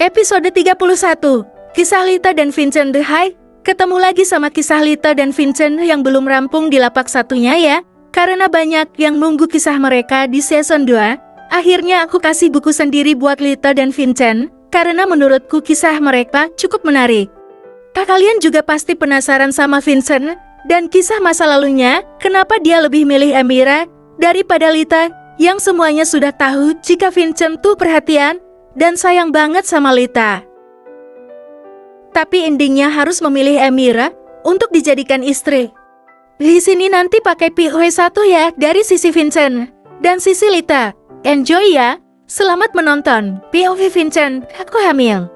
Episode 31, Kisah Lita dan Vincent. Hai, ketemu lagi sama kisah Lita dan Vincent yang belum rampung di lapak satunya ya. Karena banyak yang nunggu kisah mereka di season 2, akhirnya aku kasih buku sendiri buat Lita dan Vincent, karena menurutku kisah mereka cukup menarik. Kalian juga pasti penasaran sama Vincent dan kisah masa lalunya, kenapa dia lebih milih Amira daripada Lita, yang semuanya sudah tahu jika Vincent tuh perhatian dan sayang banget sama Lita. Tapi endingnya harus memilih Amira untuk dijadikan istri. Di sini nanti pakai POV 1 ya dari sisi Vincent dan sisi Lita. Enjoy ya. Selamat menonton. POV Vincent, aku hamil.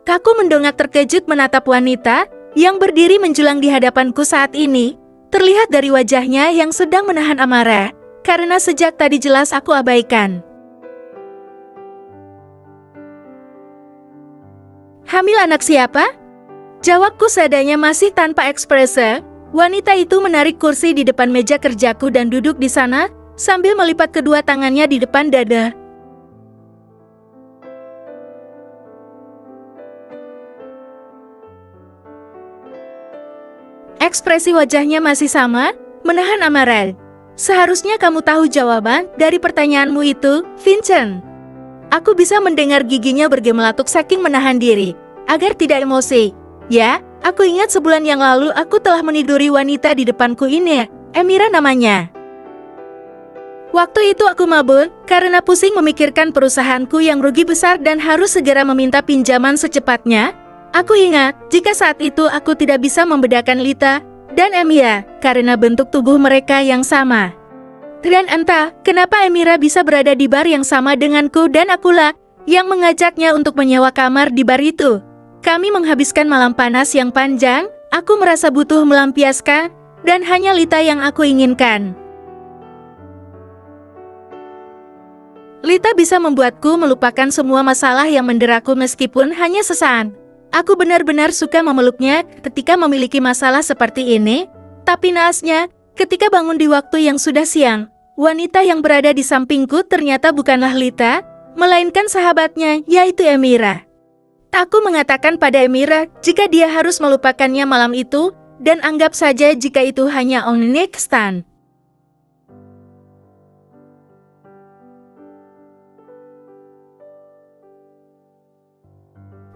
Aku mendongak terkejut menatap wanita yang berdiri menjulang di hadapanku saat ini. Terlihat dari wajahnya yang sedang menahan amarah, karena sejak tadi jelas aku abaikan. Hamil anak siapa? Jawabku seadanya masih tanpa ekspresi. Wanita itu menarik kursi di depan meja kerjaku dan duduk di sana sambil melipat kedua tangannya di depan dada. Ekspresi wajahnya masih sama, menahan amarah. Seharusnya kamu tahu jawaban dari pertanyaanmu itu, Vincent. Aku bisa mendengar giginya bergemelatuk saking menahan diri, agar tidak emosi. Ya, aku ingat sebulan yang lalu aku telah meniduri wanita di depanku ini, Amira namanya. Waktu itu aku mabuk, karena pusing memikirkan perusahaanku yang rugi besar dan harus segera meminta pinjaman secepatnya. Aku ingat, jika saat itu aku tidak bisa membedakan Lita dan Amira, karena bentuk tubuh mereka yang sama. Dan entah, kenapa Amira bisa berada di bar yang sama denganku dan akulah yang mengajaknya untuk menyewa kamar di bar itu. Kami menghabiskan malam panas yang panjang, aku merasa butuh melampiaskan, dan hanya Lita yang aku inginkan. Lita bisa membuatku melupakan semua masalah yang menderaku meskipun hanya sesaat. Aku benar-benar suka memeluknya ketika memiliki masalah seperti ini, tapi naasnya, ketika bangun di waktu yang sudah siang, wanita yang berada di sampingku ternyata bukanlah Lita, melainkan sahabatnya, yaitu Amira. Aku mengatakan pada Amira jika dia harus melupakannya malam itu, dan anggap saja jika itu hanya on next time.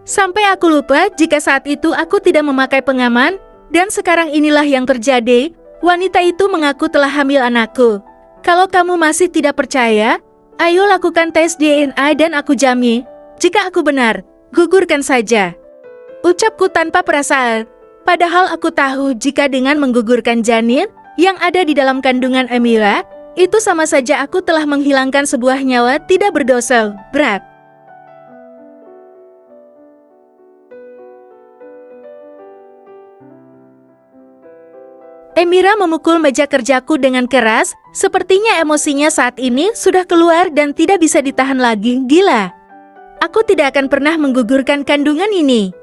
Sampai aku lupa jika saat itu aku tidak memakai pengaman, dan sekarang inilah yang terjadi. Wanita itu mengaku telah hamil anakku. Kalau kamu masih tidak percaya, ayo lakukan tes DNA dan aku jamin, jika aku benar, gugurkan saja. Ucapku tanpa perasaan, padahal aku tahu jika dengan menggugurkan janin yang ada di dalam kandungan Amira, itu sama saja aku telah menghilangkan sebuah nyawa tidak berdosa berat. Amira memukul meja kerjaku dengan keras, sepertinya emosinya saat ini sudah keluar dan tidak bisa ditahan lagi. Gila. Aku tidak akan pernah menggugurkan kandungan ini.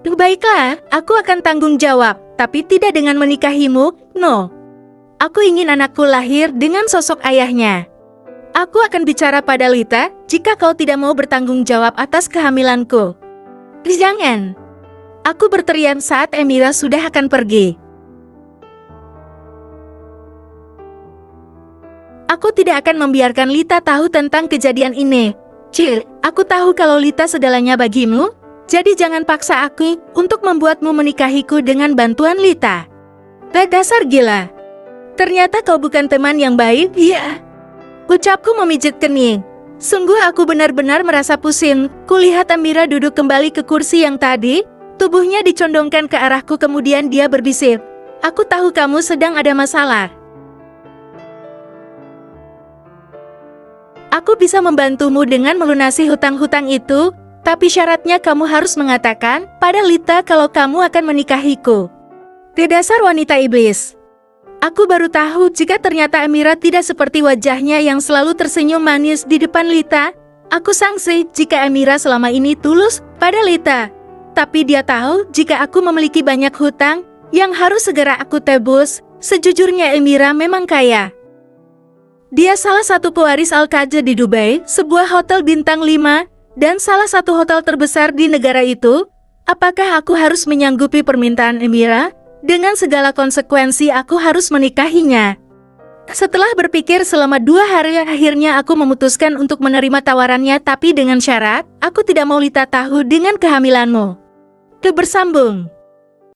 Baiklah, aku akan tanggung jawab, tapi tidak dengan menikahimu, no. Aku ingin anakku lahir dengan sosok ayahnya. Aku akan bicara pada Lita jika kau tidak mau bertanggung jawab atas kehamilanku. Jangan. Aku berteriak saat Amira sudah akan pergi. Aku tidak akan membiarkan Lita tahu tentang kejadian ini. Cil, aku tahu kalau Lita segalanya bagimu, jadi jangan paksa aku untuk membuatmu menikahiku dengan bantuan Lita. Dasar gila. Ternyata kau bukan teman yang baik, ya. Ucapku memijit kening. Sungguh aku benar-benar merasa pusing. Kulihat Amira duduk kembali ke kursi yang tadi, tubuhnya dicondongkan ke arahku kemudian dia berbisik. Aku tahu kamu sedang ada masalah. Aku bisa membantumu dengan melunasi hutang-hutang itu, tapi syaratnya kamu harus mengatakan pada Lita kalau kamu akan menikahiku. Dasar wanita iblis. Aku baru tahu jika ternyata Amira tidak seperti wajahnya yang selalu tersenyum manis di depan Lita. Aku sangsi jika Amira selama ini tulus pada Lita. Tapi dia tahu jika aku memiliki banyak hutang yang harus segera aku tebus. Sejujurnya Amira memang kaya. Dia salah satu pewaris Al-Qadja di Dubai, sebuah hotel bintang 5, dan salah satu hotel terbesar di negara itu. Apakah aku harus menyanggupi permintaan Emira? Dengan segala konsekuensi aku harus menikahinya. Setelah berpikir selama 2 hari, akhirnya aku memutuskan untuk menerima tawarannya, tapi dengan syarat, aku tidak mau Lita tahu dengan kehamilanmu. Bersambung.